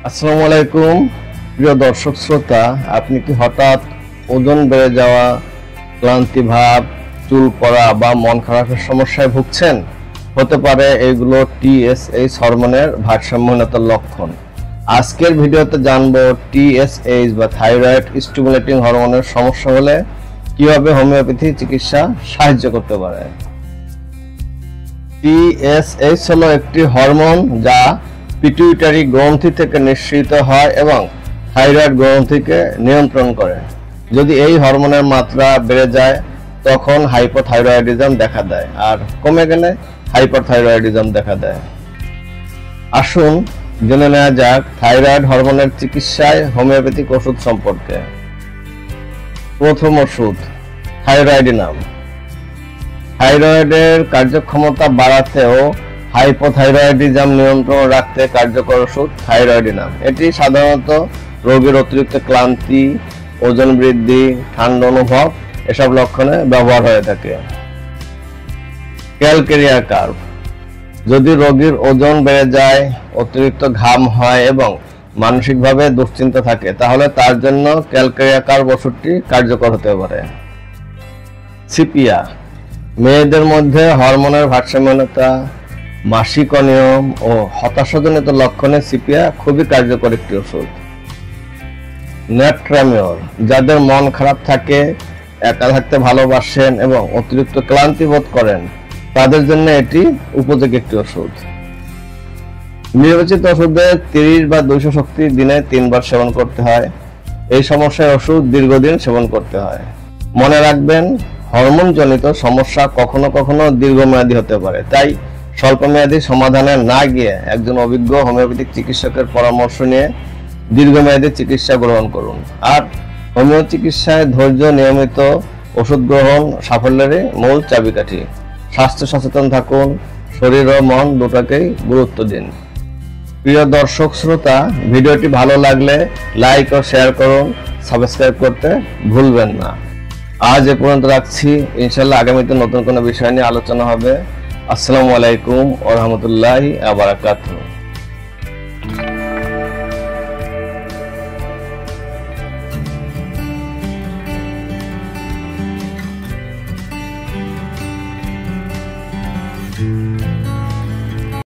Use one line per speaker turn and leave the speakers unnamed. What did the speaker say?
আসসালামু আলাইকুম প্রিয় দর্শক শ্রোতা, আপনি কি হঠাৎ ওজন বেড়ে যাওয়া, ক্লান্তি ভাব, চুল পড়া বা মন খারাপের সমস্যায় ভুগছেন? হতে পারে এগুলো টিএসএইচ হরমোনের ভারসাম্যহীনতার লক্ষণ। আজকের ভিডিওতে জানবো টিএসএইচ বা থাইরয়েড স্টিমুলেটিং হরমোনের সমস্যা হলে কিভাবে হোমিওপ্যাথি চিকিৎসা সাহায্য করতে পারে। টিএসএইচ হলো একটি হরমোন যা পিটুইটারি গ্রন্থি থেকে নিঃসৃত হয় এবং থাইরয়েড গ্রন্থিকে নিয়ন্ত্রণ করে। যদি এই হরমোনের মাত্রা বেড়ে যায় তখন হাইপোথাইরয়েডিজম দেখা দেয়, আর কমে গেলে হাইপারথাইরয়েডিজম দেখা দেয়। আসুন জেনে নেওয়া যাক থাইরয়েড হরমোনের চিকিৎসায় হোমিওপ্যাথিক ওষুধ সম্পর্কে। প্রথম ওষুধ থাইরয়েডিনাম। থাইরয়েডের কার্যক্ষমতা বাড়াতে ও হাইপোথাইরয়েডিজম নিয়ন্ত্রণ রাখতে কার্যকর ওষুধ থাইরয়েডিনাম। এটি সাধারণত রোগীর অতিরিক্ত ক্লান্তি, ওজন বৃদ্ধি, ঠান্ডা অনুভব এসব লক্ষণে ব্যবহার হয়ে থাকে। Calcarea curve. যদি রোগীর ওজন বেড়ে যায়, অতিরিক্ত ঘাম হয় এবং মানসিকভাবে দুশ্চিন্তা থাকে তাহলে তার জন্য ক্যালকেরিয়া কার্ভ ওষুধটি কার্যকর হতে পারে। সিপিয়া। মেয়েদের মধ্যে হরমোনের ভারসাম্যহীনতা, মাসিক অনিয়ম ও হতাশাজনিত লক্ষণে সিপিয়া খুবই কার্যকর একটি ওষুধ। ন্যাট্রামিওর। যাদের মন খারাপ থাকে, একা থাকতে ভালোবাসেন এবং অতিরিক্ত ক্লান্তি বোধ করেন তাদের জন্য এটি উপযোগী একটি ওষুধ। নির্বাচিত ওষুধে 30 বা 200 শক্তি দিনে 3 বার সেবন করতে হয়। এই সমস্যায় ওষুধ দীর্ঘদিন সেবন করতে হয়। মনে রাখবেন, হরমোনজনিত সমস্যা কখনো কখনো দীর্ঘমেয়াদী হতে পারে, তাই স্বল্পমেয়াদী সমাধানে না গিয়ে একজন অভিজ্ঞ হোমিওপ্যাথিক চিকিৎসকের পরামর্শ নিয়ে দীর্ঘমেয়াদী চিকিৎসা গ্রহণ করুন। আর হোমিও চিকিৎসায় ধৈর্য, নিয়মিত ওষুধ গ্রহণ সাফল্যেরই মূল চাবিকাঠি। স্বাস্থ্য সচেতন থাকুন, শরীর ও মন দুটোকেই গুরুত্ব দিন। প্রিয় দর্শক শ্রোতা, ভিডিওটি ভালো লাগলে লাইক ও শেয়ার করুন, সাবস্ক্রাইব করতে ভুলবেন না। আজ এ পর্যন্ত রাখছি, ইনশাআল্লাহ আগামীতে নতুন কোনো বিষয় নিয়ে আলোচনা হবে। আসসালামু আলাইকুম ওয়া রাহমাতুল্লাহি ওয়া বারাকাতুহু।